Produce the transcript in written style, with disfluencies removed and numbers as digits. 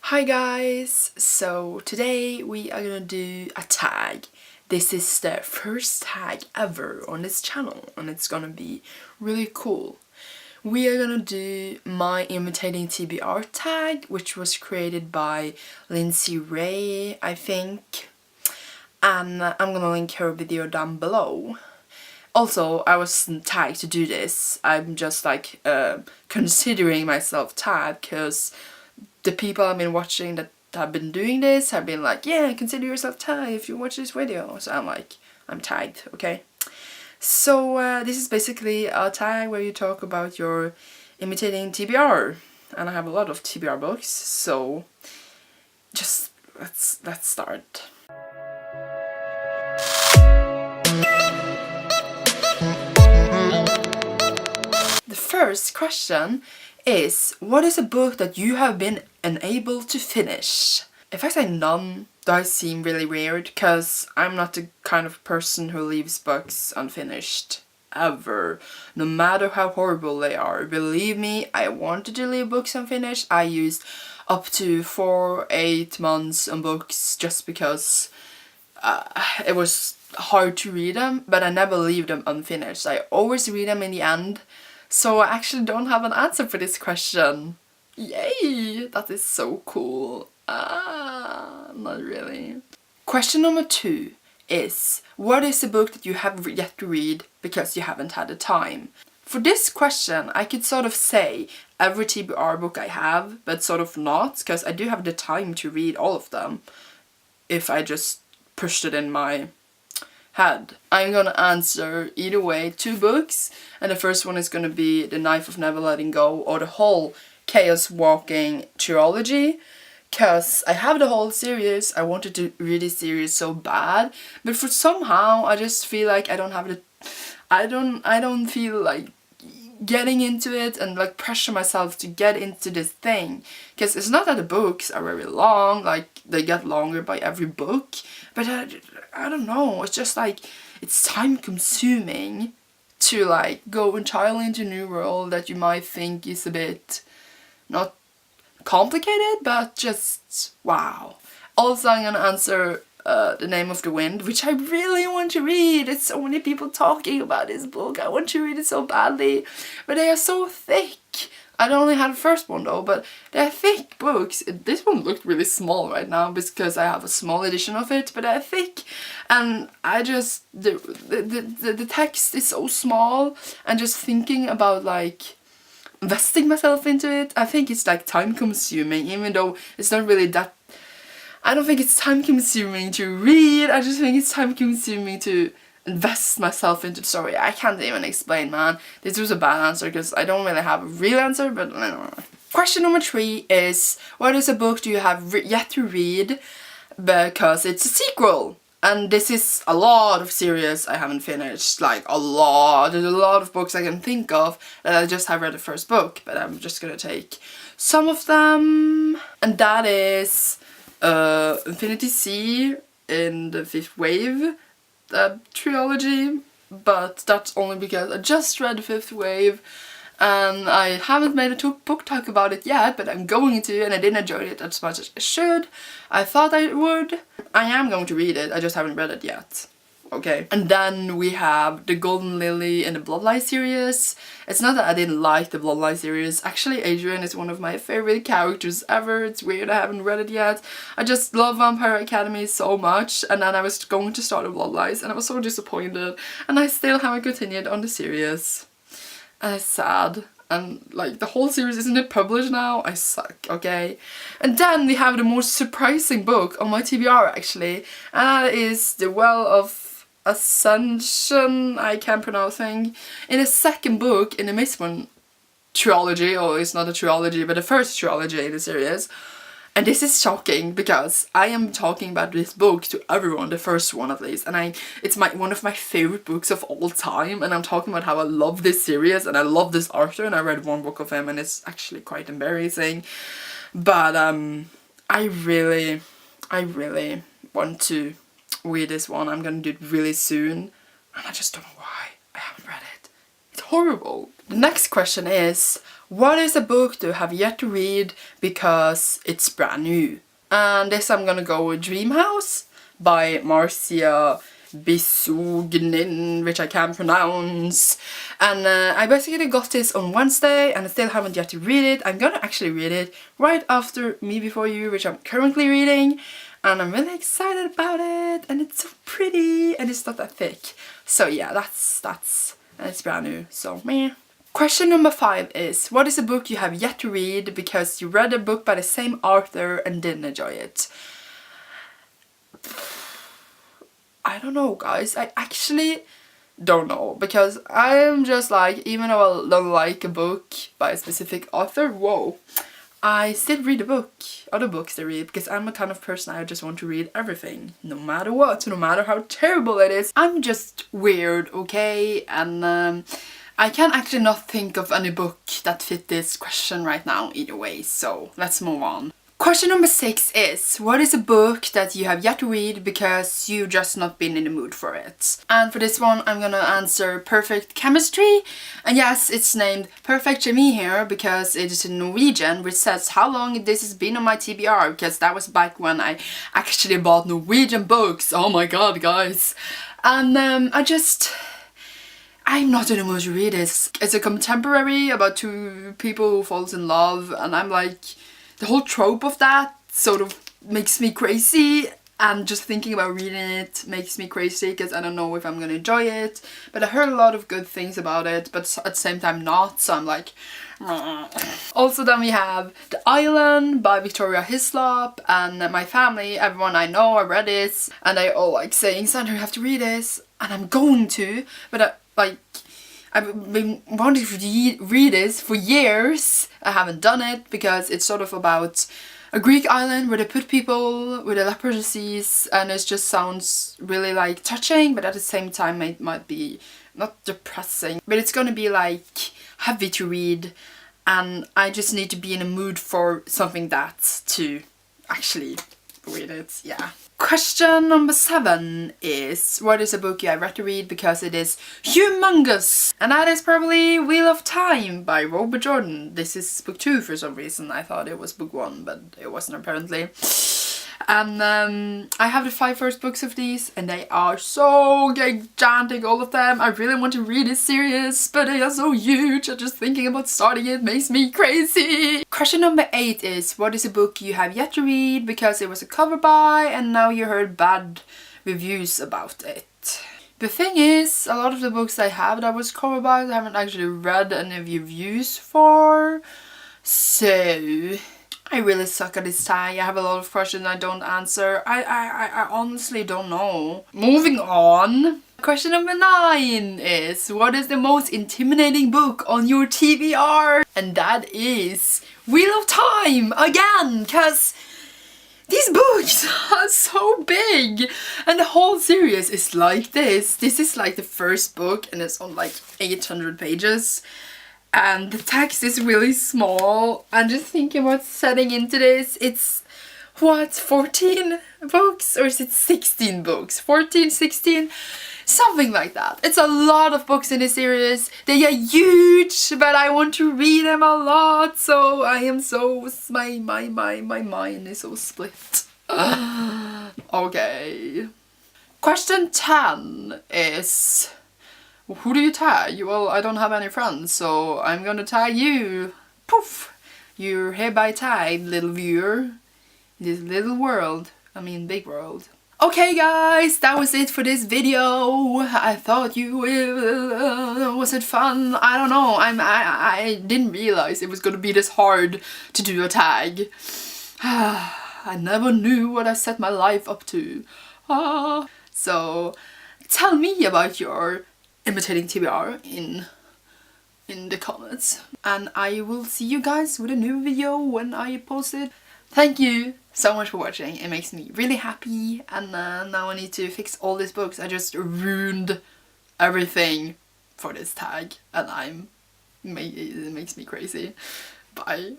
Hi guys! So today we are gonna do a tag. This is the first tag ever on this channel and it's gonna be really cool. We are gonna do my Intimidating TBR tag, which was created by Lindsay Ray, I think. And I'm gonna link her video down below. Also, I was tagged to do this. I'm just like considering myself tagged because the people I've been watching that have been doing this have been like, yeah, consider yourself tagged if you watch this video. So I'm like, I'm tagged, okay? So this is basically a tag where you talk about your imitating TBR. And I have a lot of TBR books, so just let's start. The first question is, what is a book that you have been unable to finish? If I say none, does seem really weird, because I'm not the kind of person who leaves books unfinished. Ever. No matter how horrible they are. Believe me, I wanted to leave books unfinished. I used up to 4-8 months on books just because it was hard to read them, but I never leave them unfinished. I always read them in the end. So I actually don't have an answer for this question. Yay! That is so cool. Not really. Question number 2 is, what is a book that you have yet to read because you haven't had the time? For this question, I could sort of say every TBR book I have, but sort of not, because I do have the time to read all of them if I just pushed it in my head. I'm gonna answer either way 2 books, and the first one is gonna be The Knife of Never Letting Go, or the whole Chaos Walking trilogy, because I have the whole series. I wanted to read this series so bad, but for somehow I just feel like I don't have the I don't feel like getting into it and like pressure myself to get into this thing, because it's not that the books are very long, like they get longer by every book, but I don't know, it's just like it's time consuming to like go entirely into a new world that you might think is a bit not complicated, but just wow. Also, I'm gonna answer The Name of the Wind, which I really want to read. It's so many people talking about this book. I want to read it so badly, but they are so thick. I only had the first one though, but they're thick books. This one looked really small right now because I have a small edition of it, but they're thick, and I just the text is so small, and just thinking about like investing myself into it, I think it's like time consuming, even though it's not really that. I don't think it's time consuming to read, I just think it's time consuming to invest myself into the story. I can't even explain, man. This was a bad answer because I don't really have a real answer, but I don't know. Question number 3 is, what is a book do you have yet to read because it's a sequel? And this is a lot of series I haven't finished, like a lot. There's a lot of books I can think of that I just have read the first book, but I'm just gonna take some of them. And that is Infinity Sea in the 5th Wave trilogy, but that's only because I just read the 5th Wave and I haven't made a book talk about it yet, but I'm going to, and I didn't enjoy it as much as I should. I thought I would. I am going to read it, I just haven't read it yet. Okay. And then we have The Golden Lily and the Bloodlight series. It's not that I didn't like the Bloodlight series. Actually, Adrian is one of my favorite characters ever. It's weird I haven't read it yet. I just love Vampire Academy so much, and then I was going to start the Bloodlights and I was so disappointed, and I still haven't continued on the series. And it's sad. And like the whole series isn't published now. I suck, okay? And then we have the most surprising book on my TBR actually, and that is The Well of Ascension, I can't pronounce thing. In the second book in the Mistborn trilogy, or it's not a trilogy, but the first trilogy in the series. And this is shocking because I am talking about this book to everyone, the first one at least, and it's one of my favorite books of all time, and I'm talking about how I love this series and I love this author, and I read 1 book of him and it's actually quite embarrassing. But I really want to read this one. I'm gonna do it really soon, and I just don't know why I haven't read it. It's horrible. The next question is, what is a book you have yet to read because it's brand new? And this I'm gonna go with Dream House by Marcia Bisugnin, which I can't pronounce. And I basically got this on Wednesday and I still haven't yet to read it. I'm gonna actually read it right after Me Before You, which I'm currently reading. And I'm really excited about it, and it's so pretty, and it's not that thick. So yeah, that's and it's brand new, so meh. Question number 5 is, what is a book you have yet to read because you read a book by the same author and didn't enjoy it? I don't know, guys. I actually don't know, because I'm just like, even though I don't like a book by a specific author, I still read a book, other books I read, because I'm a kind of person I just want to read everything, no matter what, no matter how terrible it is. I'm just weird, okay? And I can actually not think of any book that fit this question right now either way, so let's move on. Question number 6 is, what is a book that you have yet to read because you've just not been in the mood for it? And for this one, I'm gonna answer Perfect Chemistry. And yes, it's named Perfect Chemie here because it is in Norwegian, which says how long this has been on my TBR, because that was back when I actually bought Norwegian books. Oh my god, guys. And I'm not in the mood to read this. It's a contemporary about 2 people who falls in love, and I'm like, the whole trope of that sort of makes me crazy, and just thinking about reading it makes me crazy because I don't know if I'm gonna enjoy it. But I heard a lot of good things about it, but at the same time not, so I'm like, Also then we have The Island by Victoria Hislop, and my family, everyone I know, I read it, and they all like saying, Sandra, you have to read this, and I'm going to, but I've been wanting to read this for years. I haven't done it because it's sort of about a Greek island where they put people with a leper disease, and it just sounds really like touching, but at the same time it might be not depressing, but it's gonna be like heavy to read, and I just need to be in a mood for something that to actually read it, yeah. Question number 7 is, what is a book you have read to read because it is humongous? And that is probably Wheel of Time by Robert Jordan. This is book 2 for some reason. I thought it was book 1, but it wasn't apparently. And I have the 5 first books of these, and they are so gigantic, all of them. I really want to read this series, but they are so huge, and just thinking about starting it makes me crazy. Question number 8 is, what is a book you have yet to read because it was a cover by, and now you heard bad reviews about it? The thing is, a lot of the books I have that was cover by, I haven't actually read any reviews for, so I really suck at this tag. I have a lot of questions I don't answer. I honestly don't know. Moving on. Question number 9 is, what is the most intimidating book on your TBR? And that is Wheel of Time again, because these books are so big, and the whole series is like this. This is like the first book, and it's on like 800 pages. And the text is really small, and just thinking about setting into this, it's what, 14 books, or is it 16 books? 14, 16, something like that. It's a lot of books in this series. They are huge, but I want to read them a lot, so I am so, my mind is so split. Okay. Question 10 is, who do you tag? Well, I don't have any friends, so I'm gonna tag you. Poof! You're hereby tagged, little viewer. This little world. I mean, big world. Okay, guys, that was it for this video. I thought you will. Was it fun? I don't know. I didn't realize it was gonna be this hard to do a tag. I never knew what I set my life up to. So, tell me about your Intimidating TBR in the comments, and I will see you guys with a new video when I post it. Thank you so much for watching. It makes me really happy, and now I need to fix all these books. I just ruined everything for this tag, and it makes me crazy. Bye.